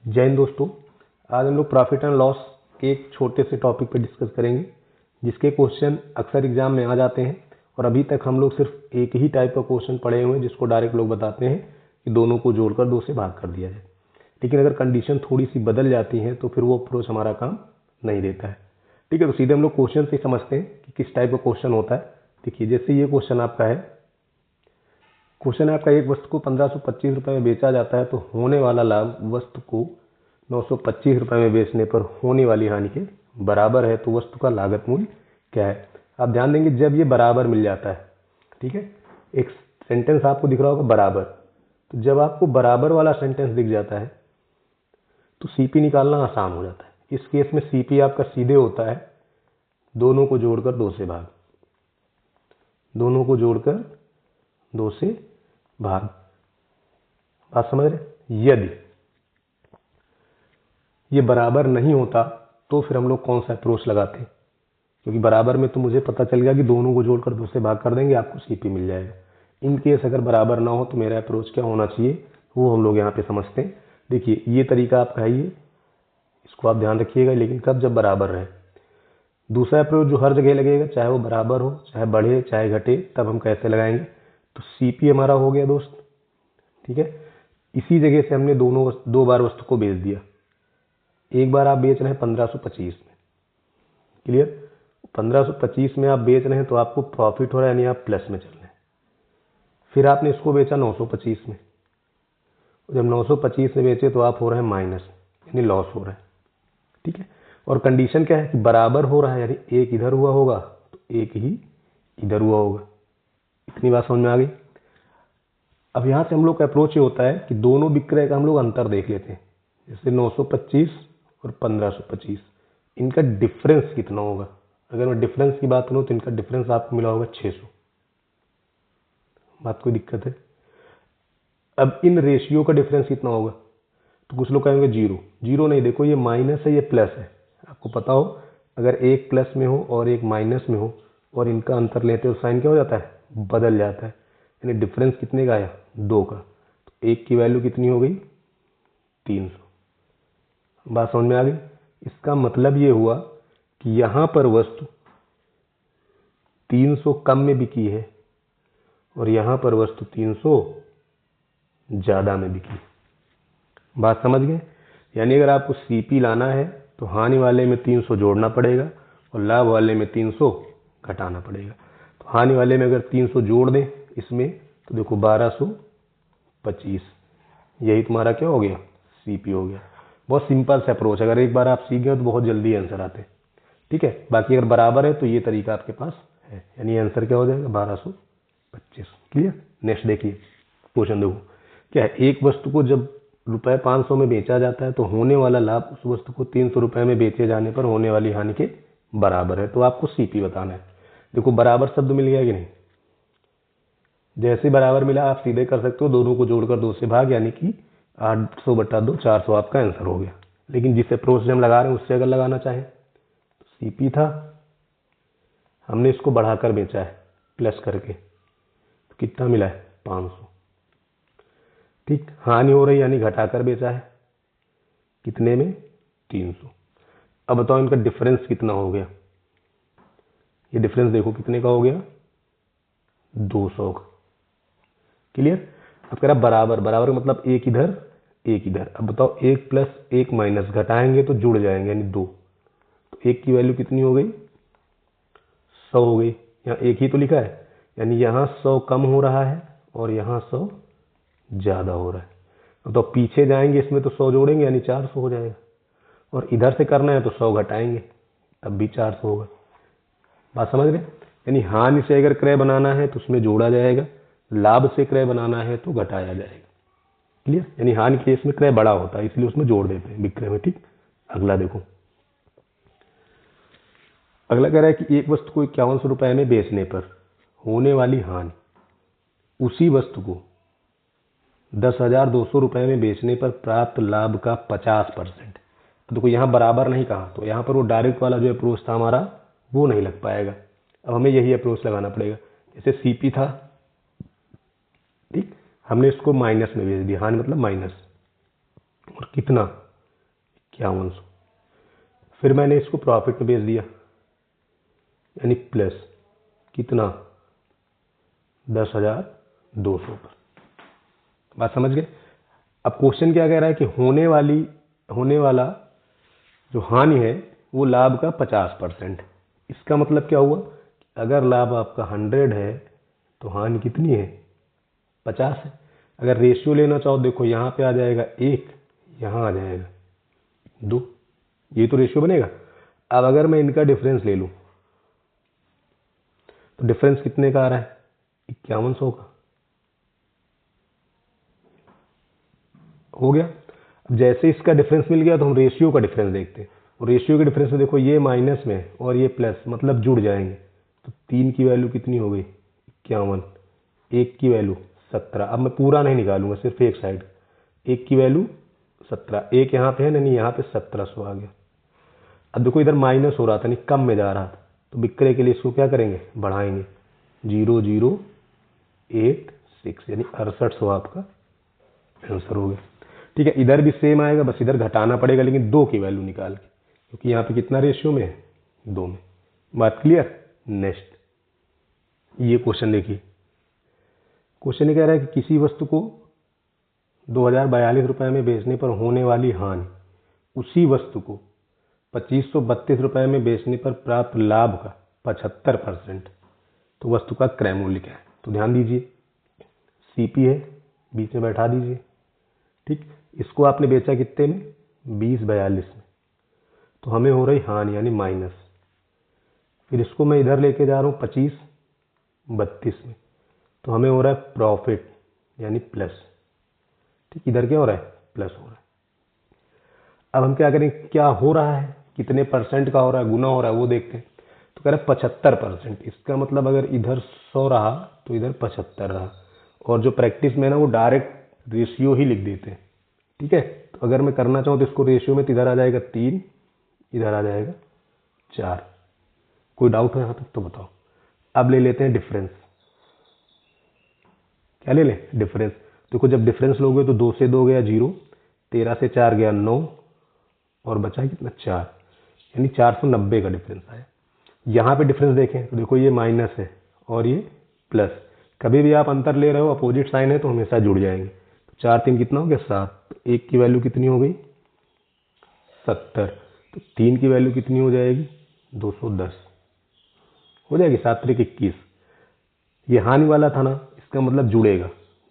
जय हिंद दोस्तों। आज हम लोग प्रॉफिट एंड लॉस के एक छोटे से टॉपिक पर डिस्कस करेंगे जिसके क्वेश्चन अक्सर एग्जाम में आ जाते हैं और अभी तक हम लोग सिर्फ एक ही टाइप का क्वेश्चन पढ़े हुए हैं जिसको डायरेक्ट लोग बताते हैं कि दोनों को जोड़कर 2 से भाग कर दिया जाए। लेकिन अगर कंडीशन थोड़ी सी बदल जाती है तो फिर वो अप्रोच हमारा काम नहीं देता है। ठीक है, तो सीधे हम लोग क्वेश्चन से समझते हैं कि किस टाइप का क्वेश्चन होता है। देखिए, जैसे ये क्वेश्चन आपका है, क्वेश्चन है आपका, एक वस्तु को 1525 रुपये में बेचा जाता है तो होने वाला लाभ वस्तु को 925 रुपये में बेचने पर होने वाली हानि के बराबर है, तो वस्तु का लागत मूल्य क्या है। आप ध्यान देंगे जब ये बराबर मिल जाता है, ठीक है, एक सेंटेंस आपको दिख रहा होगा बराबर, तो जब आपको बराबर वाला सेंटेंस दिख जाता है तो सीपी निकालना आसान हो जाता है। इस केस में सीपी आपका सीधे होता है दोनों को जोड़कर 2 से भाग, दोनों को जोड़कर 2 से भाग। बात समझ रहे। यदि ये बराबर नहीं होता तो फिर हम लोग कौन सा अप्रोच लगाते हैं, क्योंकि बराबर में तो मुझे पता चल गया कि दोनों को जोड़कर 2 से भाग कर देंगे, आपको सीपी मिल जाएगा। इन केस अगर बराबर ना हो तो मेरा अप्रोच क्या होना चाहिए वो हम लोग यहाँ पे समझते हैं। देखिए, ये तरीका आपका है, ये इसको आप ध्यान रखिएगा, लेकिन कब, जब बराबर रहे। दूसरा अप्रोच जो हर जगह लगेगा, चाहे वो बराबर हो, चाहे बढ़े चाहे घटे, तब हम कैसे लगाएंगे, तो सीपी हमारा हो गया दोस्त। ठीक है, इसी जगह से हमने 2 बार वस्तु को बेच दिया। एक बार आप बेच रहे हैं 1525 में, क्लियर, 1525 में आप बेच रहे हैं तो आपको प्रॉफिट हो रहा है, यानी आप प्लस में चल रहे हैं। फिर आपने इसको बेचा 925 में, जब 925 में बेचे तो आप हो रहे हैं माइनस, यानी लॉस हो रहा है। ठीक है, और कंडीशन क्या है कि बराबर हो रहा है, यानी एक इधर हुआ होगा तो एक ही इधर हुआ होगा। इतनी बात समझ में आ गई। अब यहां से हम लोग का अप्रोच ये होता है कि दोनों विक्रय का हम लोग अंतर देख लेते हैं। जैसे 925 और 1525, इनका डिफरेंस कितना होगा। अगर मैं डिफरेंस की बात करूं तो इनका डिफरेंस आपको मिला होगा 600। बात कोई दिक्कत है। अब इन रेशियो का डिफरेंस कितना होगा, तो कुछ लोग कहेंगे जीरो। जीरो नहीं, देखो ये माइनस है, ये प्लस है। आपको पता हो अगर एक प्लस में हो और एक माइनस में हो और इनका अंतर लेते हो, साइन क्या हो जाता है, बदल जाता है। यानी डिफरेंस कितने का आया, 2 का। तो एक की वैल्यू कितनी हो गई, 300। बात समझ में आ गई। इसका मतलब ये हुआ कि यहां पर वस्तु 300 कम में बिकी है और यहां पर वस्तु 300 ज्यादा में बिकी। बात समझ गए। यानी अगर आपको सीपी लाना है तो हानि वाले में 300 जोड़ना पड़ेगा और लाभ वाले में 300 घटाना पड़ेगा। तो हानि वाले में अगर 300 जोड़ दें इसमें तो देखो 1225, यही तुम्हारा क्या हो गया, सीपी हो गया। बहुत सिंपल से अप्रोच, अगर एक बार आप सीख गए तो बहुत जल्दी आंसर आते हैं। ठीक है, बाकी अगर बराबर है तो ये तरीका आपके पास है, यानी आंसर क्या हो जाएगा, 1225। क्लियर। नेक्स्ट देखिए, क्वेश्चन देखो क्या है। एक वस्तु को जब ₹500 में बेचा जाता है तो होने वाला लाभ उस वस्तु को 300 रुपए में बेचे जाने पर होने वाली हानि के बराबर है, तो आपको सीपी बताना है। देखो बराबर शब्द मिल गया कि नहीं। जैसे बराबर मिला आप सीधे कर सकते हो, दोनों को जोड़कर 2 से भाग, यानी कि 800/2 400 आपका आंसर हो गया। लेकिन जिस अप्रोच से हम लगा रहे हैं उससे अगर लगाना चाहें तो सीपी था, हमने इसको बढ़ाकर बेचा है प्लस करके, तो कितना मिला है, 500। ठीक, हानि हो रही यानी घटाकर बेचा है, कितने में, 300। अब बताओ इनका डिफरेंस कितना हो गया। ये डिफरेंस देखो कितने का हो गया, 200 का। क्लियर। अब कह रहा बराबर, बराबर मतलब एक इधर एक इधर। अब बताओ 1 प्लस 1 माइनस, घटाएंगे तो जुड़ जाएंगे यानी 2। तो 1 की वैल्यू कितनी हो गई, 100 हो गई। यहाँ एक ही तो लिखा है, यानी यहाँ 100 कम हो रहा है और यहाँ 100 ज्यादा हो रहा है। तो पीछे जाएंगे इसमें तो 100 जोड़ेंगे यानी 400 हो जाएगा, और इधर से करना है तो 100 घटाएंगे तब भी 400 होगा। बात समझ रहे। यानी हानि से अगर क्रय बनाना है तो उसमें जोड़ा जाएगा, लाभ से क्रय बनाना है तो घटाया जाएगा। क्लियर। यानी हानि केस में क्रय बड़ा होता है इसलिए उसमें जोड़ देते हैं विक्रय में। ठीक, अगला देखो। अगला कह रहा है कि एक वस्तु को 5100 रुपए में बेचने पर होने वाली हानि उसी वस्तु को 10,200 रुपए में बेचने पर प्राप्त लाभ का 50%। तो देखो यहाँ बराबर नहीं कहा, तो यहाँ पर वो डायरेक्ट वाला जो अप्रोच था हमारा वो नहीं लग पाएगा। अब हमें यही अप्रोच लगाना पड़ेगा। जैसे सीपी था, ठीक, हमने इसको माइनस में बेच दिया, हानि मतलब माइनस, और कितना, 5100। फिर मैंने इसको प्रॉफिट में बेच दिया, यानी प्लस कितना 10,200 पर। बात समझ गए। अब क्वेश्चन क्या कह रहा है कि होने वाला जो हानि है वो लाभ का 50%। इसका मतलब क्या हुआ, अगर लाभ आपका 100 है तो हानि कितनी है 50 है। अगर रेशियो लेना चाहो देखो यहाँ पे आ जाएगा 1, यहाँ आ जाएगा 2, ये तो रेशियो बनेगा। अब अगर मैं इनका डिफरेंस ले लूं तो डिफरेंस कितने का आ रहा है 5100 का। हो गया। अब जैसे इसका डिफरेंस मिल गया तो हम रेशियो का डिफरेंस देखते हैं। और रेशियो के डिफरेंस में देखो ये माइनस में और ये प्लस, मतलब जुड़ जाएंगे। तो 3 की वैल्यू कितनी हो गई 51, 1 की वैल्यू 17। अब मैं पूरा नहीं निकालूंगा, सिर्फ एक साइड। 1 की वैल्यू 17, एक यहाँ पे है नहीं, यहाँ पे 1700 आ गया। अब देखो इधर माइनस हो रहा था, नहीं कम में जा रहा था, तो विक्रय के लिए इसको क्या करेंगे बढ़ाएंगे। 0086 यानी 6800 आपका आंसर हो गया। ठीक है, इधर भी सेम आएगा, बस इधर घटाना पड़ेगा लेकिन 2 की वैल्यू निकाल के, क्योंकि यहाँ पे कितना रेशियो में है 2 में। बात क्लियर। नेक्स्ट ये क्वेश्चन देखिए। क्वेश्चन ये कह रहा है कि किसी वस्तु को 2042 रुपए में बेचने पर होने वाली हानि उसी वस्तु को 2532 रुपए में बेचने पर प्राप्त लाभ का 75%, तो वस्तु का क्रय मूल्य क्या है। तो ध्यान दीजिए, सीपी है, बीच में बैठा दीजिए। ठीक, इसको आपने बेचा कितने में 2042 में, तो हमें हो रही हानि यानी माइनस। फिर इसको मैं इधर लेके जा रहा हूँ 2532 में, तो हमें हो रहा है प्रॉफिट यानी प्लस। ठीक, इधर क्या हो रहा है प्लस हो रहा है। अब हम क्या करें, क्या हो रहा है, कितने परसेंट का हो रहा है, गुना हो रहा है वो देखते हैं। तो कह रहे 75%। इसका मतलब अगर इधर 100 रहा तो इधर 75 रहा। और जो प्रैक्टिस में ना वो डायरेक्ट रेशियो ही लिख देते हैं। ठीक है, तो अगर मैं करना चाहूँ तो इसको रेशियो में, तो इधर आ जाएगा 3, इधर आ जाएगा 4। कोई डाउट हो यहाँ तक तो बताओ। अब ले लेते हैं डिफरेंस। क्या ले लें डिफरेंस। देखो जब डिफरेंस लोगे तो 2 से 2 गया 0, 13 से 4 गया 9, और बचा कितना 4, यानी 490 का डिफरेंस आया। यहाँ पे डिफरेंस देखें तो देखो ये माइनस है और ये प्लस। कभी भी आप अंतर ले रहे हो अपोजिट साइन है तो हमेशा जुड़ जाएंगे। तो 4 3 कितना हो गया 7, 1 की वैल्यू कितनी हो गई 70, तो 3 की वैल्यू कितनी हो जाएगी 210 हो जाएगी। 7 3 21। ये हानि वाला था ना, इसका मतलब जुड़ेगा,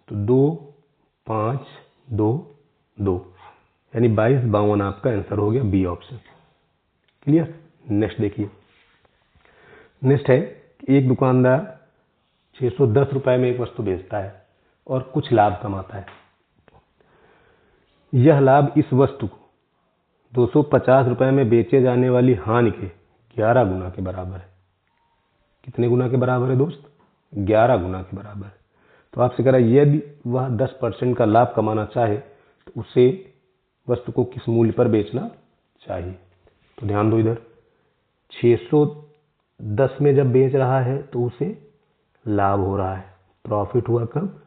तो 2 5 2 2 यानी 22 52 आपका आंसर हो गया बी ऑप्शन। क्लियर। नेक्स्ट देखिए। नेक्स्ट है एक दुकानदार 610 रुपए में एक वस्तु बेचता है और कुछ लाभ कमाता है। यह लाभ इस वस्तु को 250 रुपए में बेचे जाने वाली हानि के 11 गुना के बराबर है। कितने गुना के बराबर है दोस्त 11 गुना के बराबर है। तो आपसे कह रहा है यदि वह 10% का लाभ कमाना चाहे तो उसे वस्तु को किस मूल्य पर बेचना चाहिए। तो ध्यान दो, इधर 610 में जब बेच रहा है तो उसे लाभ हो रहा है। प्रॉफिट हुआ कब,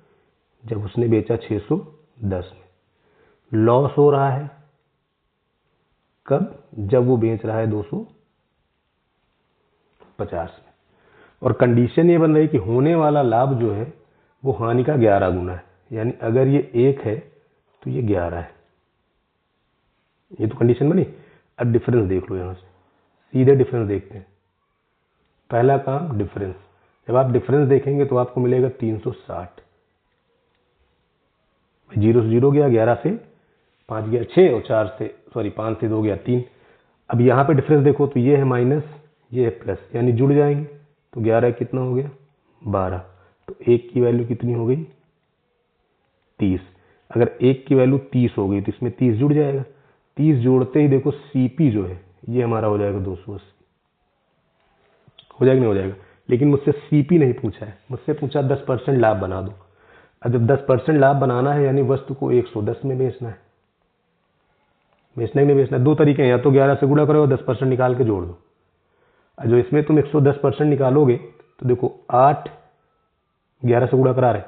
जब उसने बेचा 610 में। लॉस हो रहा है कब, जब वो बेच रहा है 250 में। और कंडीशन ये बन रही है कि होने वाला लाभ जो है वो हानि का 11 गुना है, यानी अगर ये 1 है तो ये 11 है। ये तो कंडीशन बनी। अब डिफरेंस देख लो, यहां से सीधे डिफरेंस देखते हैं। पहला काम डिफरेंस। जब आप डिफरेंस देखेंगे तो आपको मिलेगा 360। 0 से 0 गया, 11 से 5 गया 6, और 5 से 2 गया 3। अब यहाँ पे डिफरेंस देखो तो ये है माइनस, ये है प्लस, यानी जुड़ जाएंगे। तो 11 कितना हो गया 12, तो 1 की वैल्यू कितनी हो गई 30। अगर 1 की वैल्यू 30 हो गई तो इसमें 30 जुड़ जाएगा। 30 जोड़ते ही देखो सीपी जो है ये हमारा हो जाएगा 280। हो जाएगा नहीं हो जाएगा। लेकिन मुझसे सीपी नहीं पूछा है, मुझसे पूछा 10% लाभ बना दो। अब जब 10% लाभ बनाना है यानी वस्तु को 110 में बेचना है। बेचना ही नहीं बेचना, दो तरीके हैं, या तो 11 से गुणा करो और 10% निकाल के जोड़ दो। जो इसमें तुम 110% निकालोगे तो देखो 8 11 से गुणा करा रहे,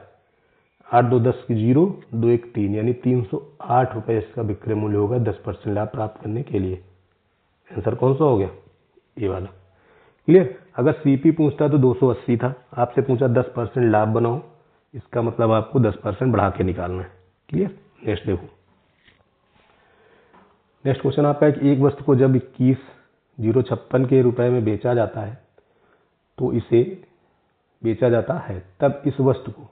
8 2 10 की 0, 2 1 3, यानी 308 रुपये इसका विक्रय मूल्य होगा 10% लाभ प्राप्त करने के लिए। आंसर कौन सा हो गया? ये वाला। क्लियर? अगर सीपी पूछता तो 280 था, आपसे पूछा 10% लाभ बनाओ, इसका मतलब आपको 10% बढ़ा के निकालना है। क्लियर? नेक्स्ट देखो, नेक्स्ट क्वेश्चन आपका है कि एक वस्तु को जब 21,056 के रुपए में बेचा जाता है तो इसे बेचा जाता है, तब इस वस्तु को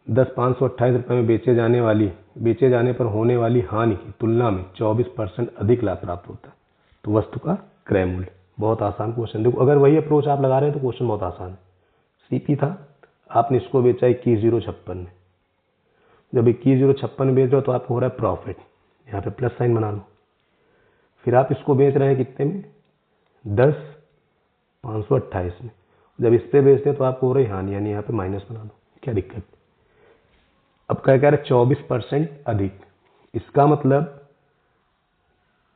10,528 रुपये में बेचे जाने पर होने वाली हानि की तुलना में 24% अधिक लाभ प्राप्त होता है, तो वस्तु का क्रय मूल्य। बहुत आसान क्वेश्चन। देखो अगर वही अप्रोच आप लगा रहे हैं तो क्वेश्चन बहुत आसान है। सीपी था, आपने इसको बेचा 21,056 में, जब 21,056 में बेच रहे हो तो आपको हो रहा है प्रॉफिट, यहाँ पे प्लस साइन बना लो। फिर आप इसको बेच रहे हैं कितने में? 10,528 में, जब इस पे बेचते हैं तो आपको हो रही हानि, यानी यहाँ पे माइनस बना लो। क्या दिक्कत? अब क्या कह रहे हैं? 24% अधिक। इसका मतलब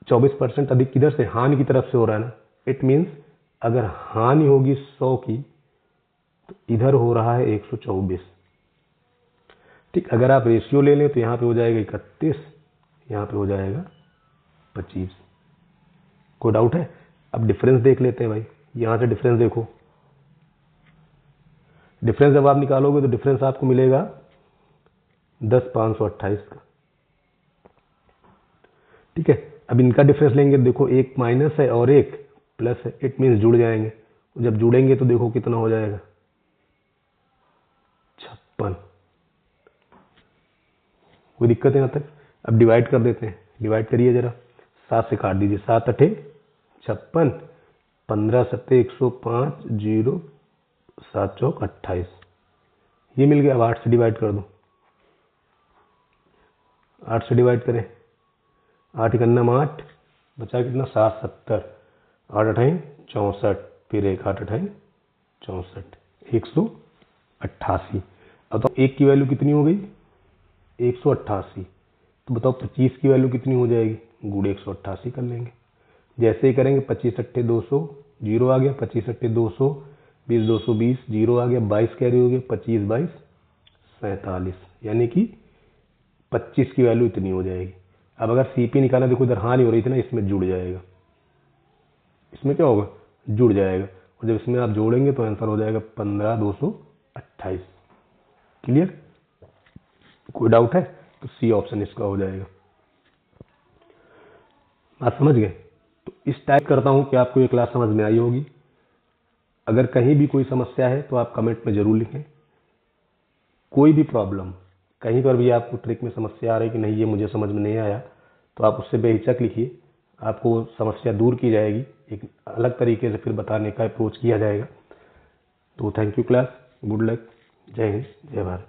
24% अधिक किधर से? हानि की तरफ से हो रहा है ना। इट मीन्स अगर हानि होगी 100 की तो इधर हो रहा है 124। ठीक, अगर आप रेशियो ले लें तो यहाँ पे हो जाएगा 31, यहाँ पे हो जाएगा 25। कोई डाउट है? अब डिफरेंस देख लेते हैं भाई। यहाँ से डिफरेंस देखो, डिफरेंस जब आप निकालोगे तो डिफरेंस आपको मिलेगा 10,528 का। ठीक है, अब इनका डिफरेंस लेंगे, देखो एक माइनस है और एक प्लस है, इट मीन्स जुड़ जाएंगे। जब जुड़ेंगे तो देखो कितना हो जाएगा? 56। कोई दिक्कत है यहाँ तक? अब डिवाइड कर देते हैं, डिवाइड करिए जरा, 7 से काट दीजिए, 7 8 56, 15 7 105, 0 7 चौक 28, ये मिल गया। अब 8 से डिवाइड कर दो, 8 से डिवाइड करें, 8 इकन्नम 8, बचा कितना? 7 70, 8 अठाई 64, फिर 1 8 अठाई 64, 188। अब तो एक की वैल्यू कितनी हो गई? 188। तो बताओ 25 की वैल्यू कितनी हो जाएगी? गुड़ 188 कर लेंगे। जैसे ही करेंगे 25 अट्ठे 200, 0 आ गया, 25 अट्ठे 200, 20 220, 0 आ गया, 22 कैरी हो गया, 25 22 47, यानी कि 25 की वैल्यू इतनी हो जाएगी। अब अगर सीपी निकालना, देखो इधर हानि हो रही थी ना, इसमें जुड़ जाएगा, इसमें क्या होगा? जुड़ जाएगा, और जब इसमें आप जोड़ेंगे तो आंसर हो जाएगा 15,228। क्लियर? कोई डाउट है? तो सी ऑप्शन इसका हो जाएगा। बात समझ गए? तो इस टाइप करता हूं कि आपको ये क्लास समझ में आई होगी। अगर कहीं भी कोई समस्या है तो आप कमेंट में जरूर लिखें। कोई भी प्रॉब्लम, कहीं पर भी आपको ट्रिक में समस्या आ रही कि नहीं ये मुझे समझ में नहीं आया, तो आप उससे बेहिचक लिखिए, आपको समस्या दूर की जाएगी, एक अलग तरीके से फिर बताने का अप्रोच किया जाएगा। तो thank you class, good luck, जय हिंद, जय भारत।